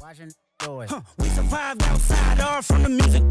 We survived outside or from the music.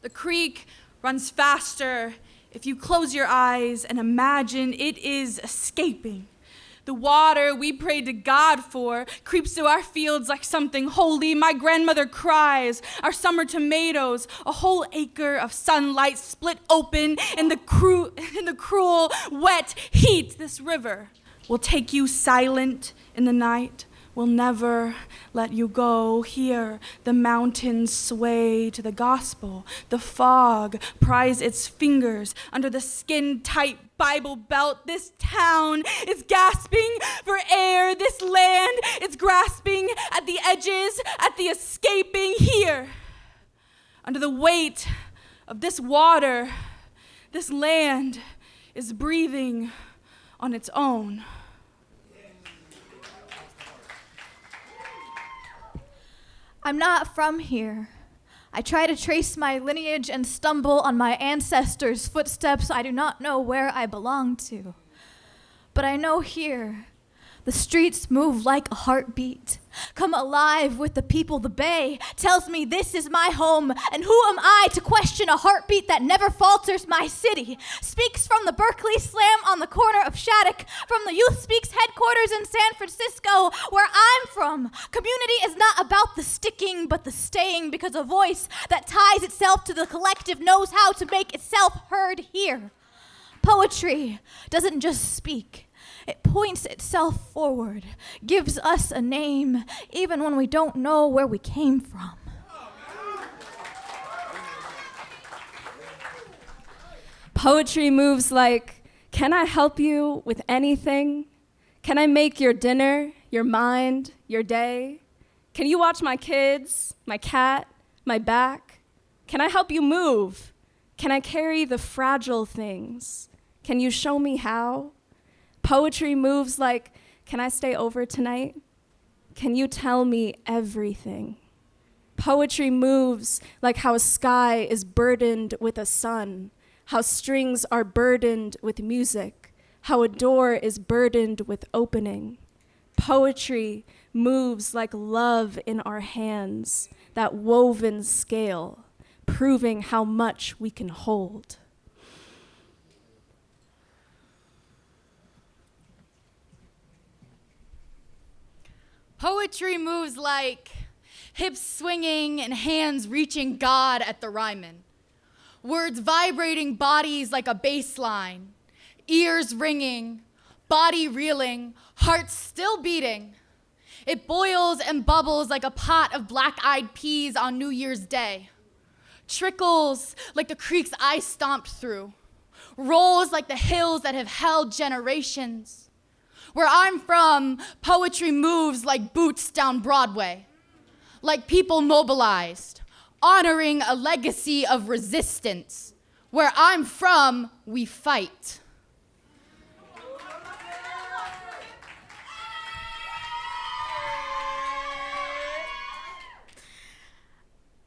The creek runs faster if you close your eyes and imagine it is escaping. The water we prayed to God for creeps through our fields like something holy. My grandmother cries. Our summer tomatoes, a whole acre of sunlight split open in the cruel, wet heat. This river will take you silent in the night. We'll never let you go. Here, the mountains sway to the gospel. The fog pries its fingers under the skin-tight Bible belt. This town is gasping for air. This land is grasping at the edges, at the escaping. Here, under the weight of this water, this land is breathing on its own. I'm not from here. I try to trace my lineage and stumble on my ancestors' footsteps. I do not know where I belong to. But I know here, the streets move like a heartbeat. Come alive with the people. The bay tells me this is my home. And who am I to question a heartbeat that never falters? My city speaks from the Berkeley Slam on the corner of Shattuck, from the Youth Speaks headquarters in San Francisco, where I'm from. Community is not about the sticking, but the staying, because a voice that ties itself to the collective knows how to make itself heard here. Poetry doesn't just speak. It points itself forward, gives us a name, even when we don't know where we came from. Poetry moves like, can I help you with anything? Can I make your dinner, your mind, your day? Can you watch my kids, my cat, my back? Can I help you move? Can I carry the fragile things? Can you show me how? Poetry moves like, can I stay over tonight? Can you tell me everything? Poetry moves like how a sky is burdened with a sun, how strings are burdened with music, how a door is burdened with opening. Poetry moves like love in our hands, that woven scale, proving how much we can hold. Poetry moves like hips swinging and hands reaching God at the Ryman. Words vibrating bodies like a bass line. Ears ringing, body reeling, heart still beating. It boils and bubbles like a pot of black-eyed peas on New Year's Day. Trickles like the creeks I stomped through. Rolls like the hills that have held generations. Where I'm from, poetry moves like boots down Broadway, like people mobilized, honoring a legacy of resistance. Where I'm from, we fight.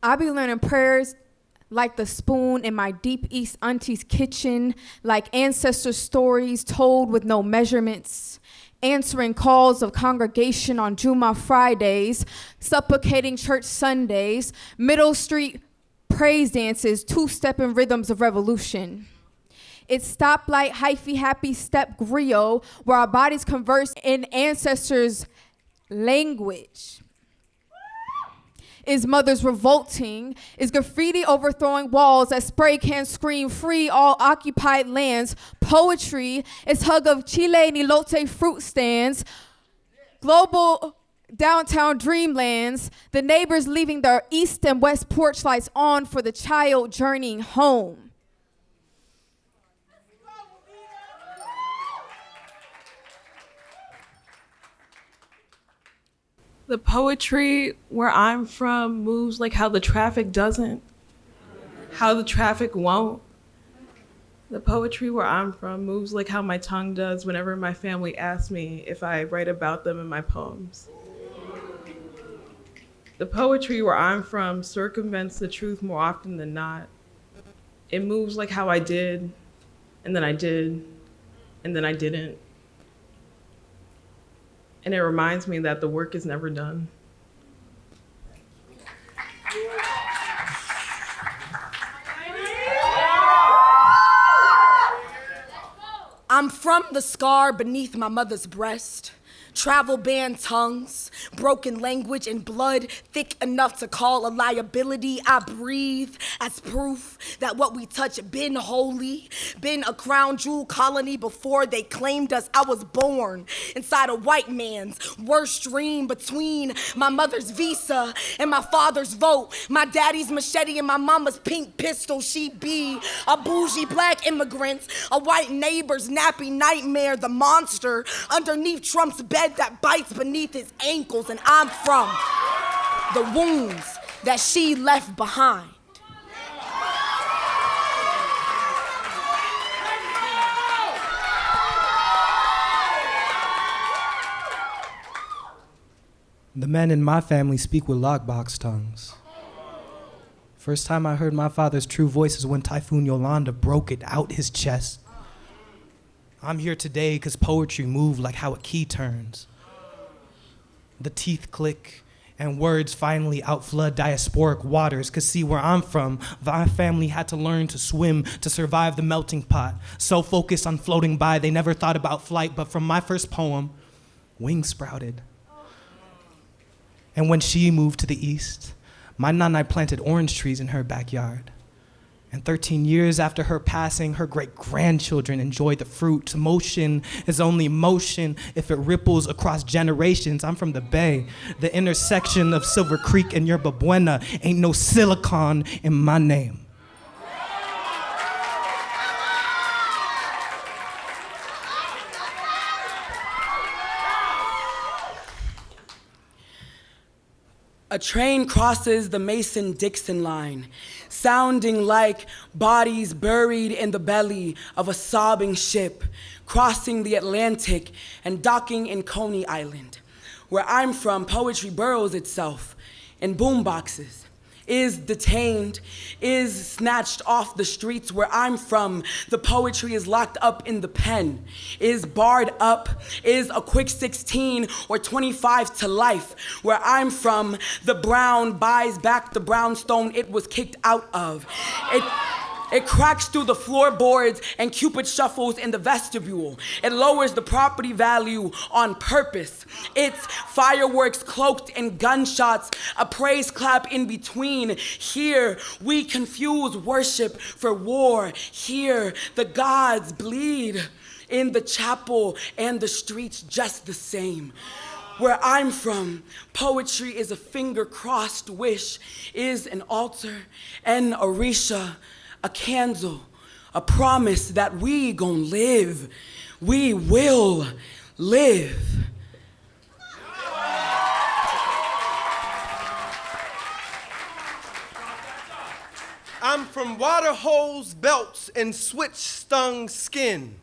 I be learning prayers like the spoon in my deep East auntie's kitchen, like ancestor stories told with no measurements, answering calls of congregation on Juma Fridays, supplicating church Sundays, Middle Street praise dances, two-stepping rhythms of revolution. It's stoplight, hyphy, happy step griot, where our bodies converse in ancestors' language. Is mothers revolting? Is graffiti overthrowing walls as spray cans scream free all occupied lands? Poetry is hug of Chile Nilote fruit stands, global downtown dreamlands, the neighbors leaving their east and west porch lights on for the child journeying home. The poetry where I'm from moves like how the traffic doesn't, how the traffic won't. The poetry where I'm from moves like how my tongue does whenever my family asks me if I write about them in my poems. The poetry where I'm from circumvents the truth more often than not. It moves like how I did and then I did, and then I didn't. And it reminds me that the work is never done. I'm from the scar beneath my mother's breast. Travel banned tongues, broken language, and blood thick enough to call a liability. I breathe as proof that what we touch been holy, been a crown jewel colony before they claimed us. I was born inside a white man's worst dream, between my mother's visa and my father's vote, my daddy's machete and my mama's pink pistol. She be a bougie black immigrant, a white neighbor's nappy nightmare, the monster underneath Trump's bed that bites beneath his ankles, and I'm from the wounds that she left behind. The men in my family speak with lockbox tongues. First time I heard my father's true voice is when Typhoon Yolanda broke it out his chest. I'm here today because poetry moved like how a key turns. The teeth click and words finally outflood diasporic waters, cause see where I'm from, my family had to learn to swim to survive the melting pot. So focused on floating by, they never thought about flight, but from my first poem, wings sprouted. And when she moved to the east, my nana planted orange trees in her backyard. And 13 years after her passing, her great-grandchildren enjoyed the fruit. Motion is only motion if it ripples across generations. I'm from the Bay, the intersection of Silver Creek and Yerba Buena. Ain't no silicon in my name. A train crosses the Mason-Dixon line, sounding like bodies buried in the belly of a sobbing ship, crossing the Atlantic and docking in Coney Island. Where I'm from, poetry burrows itself in boomboxes, is detained, is snatched off the streets. Where I'm from, the poetry is locked up in the pen, is barred up, is a quick 16 or 25 to life. Where I'm from, the brown buys back the brownstone it was kicked out of. It cracks through the floorboards and Cupid shuffles in the vestibule. It lowers the property value on purpose. It's fireworks cloaked in gunshots, a praise clap in between. Here, we confuse worship for war. Here, the gods bleed. In the chapel and the streets just the same. Where I'm from, poetry is a finger-crossed wish, is an altar, an orisha, a candle, a promise that we gon' live. We will live. I'm from water holes, belts, and switch-stung skin,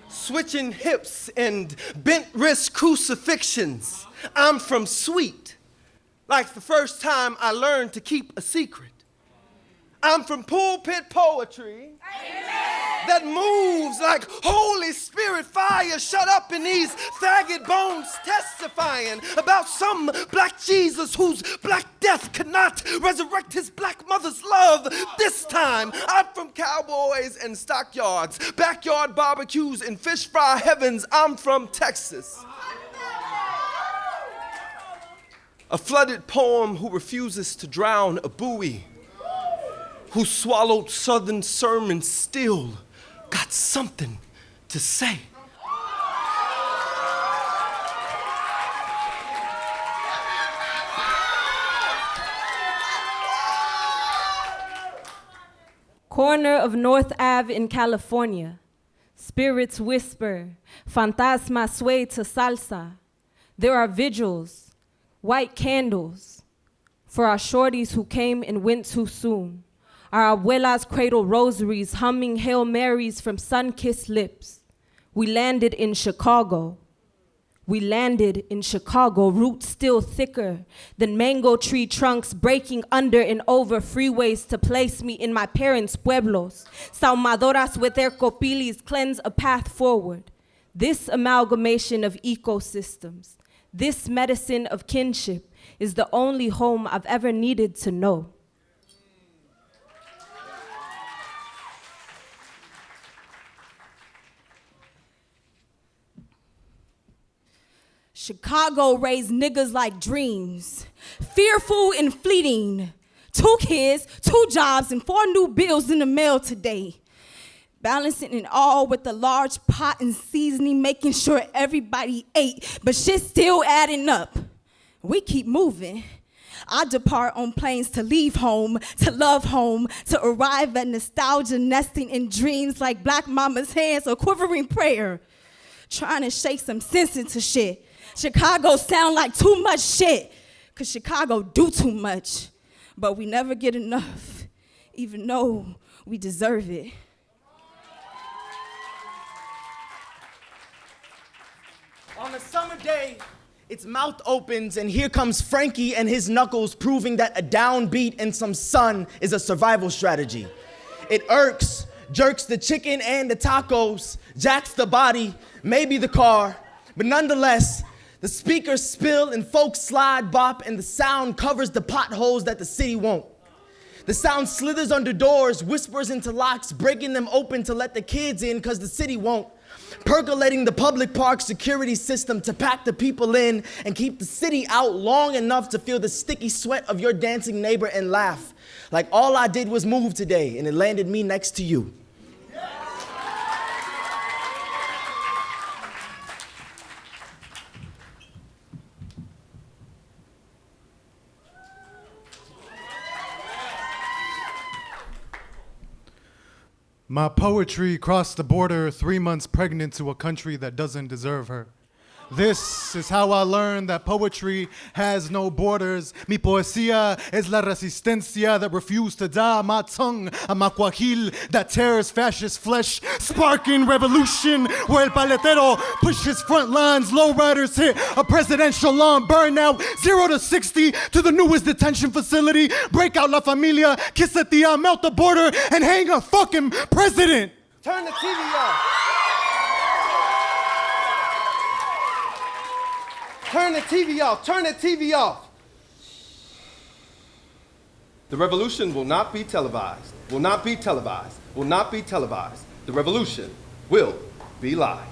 switching hips and bent wrist crucifixions. I'm from sweet, like the first time I learned to keep a secret. I'm from pulpit poetry. Amen. That moves like Holy Spirit fire shut up in these faggot bones, testifying about some black Jesus whose black death could not resurrect his black mother's love. This time, I'm from cowboys and stockyards, backyard barbecues and fish fry heavens. I'm from Texas. A flooded poem who refuses to drown a buoy, who swallowed Southern sermons, still got something to say. Corner of North Ave in California. Spirits whisper, fantasmas sway to salsa. There are vigils, white candles, for our shorties who came and went too soon. Our abuelas cradle rosaries, humming Hail Marys from sun-kissed lips. We landed in Chicago. We landed in Chicago, roots still thicker than mango tree trunks breaking under and over freeways to place me in my parents' pueblos. Saumadoras with their copilis cleanse a path forward. This amalgamation of ecosystems, this medicine of kinship is the only home I've ever needed to know. Chicago raised niggas like dreams, fearful and fleeting. 2 kids, 2 jobs, and 4 new bills in the mail today. Balancing it all with a large pot and seasoning, making sure everybody ate, but shit still adding up. We keep moving. I depart on planes to leave home, to love home, to arrive at nostalgia, nesting in dreams like black mama's hands, a quivering prayer, trying to shake some sense into shit. Chicago sound like too much shit, cause Chicago do too much, but we never get enough, even though we deserve it. On a summer day, its mouth opens and here comes Frankie and his knuckles proving that a downbeat and some sun is a survival strategy. It irks, jerks the chicken and the tacos, jacks the body, maybe the car, but nonetheless, the speakers spill and folks slide bop and the sound covers the potholes that the city won't. The sound slithers under doors, whispers into locks, breaking them open to let the kids in cause the city won't. Percolating the public park security system to pack the people in and keep the city out long enough to feel the sticky sweat of your dancing neighbor and laugh. Like all I did was move today and it landed me next to you. My poetry crossed the border 3 months pregnant to a country that doesn't deserve her. This is how I learned that poetry has no borders. Mi poesía es la resistencia that refused to die. My tongue, a macuajil that tears fascist flesh, sparking revolution where el paletero pushes front lines. Lowriders hit a presidential lawn burnout. 0 to 60 to the newest detention facility. Break out La Familia, kiss a tia, melt the border, and hang a fucking president. Turn the TV off. Turn the TV off. Turn the TV off. The revolution will not be televised. Will not be televised. Will not be televised. The revolution will be live.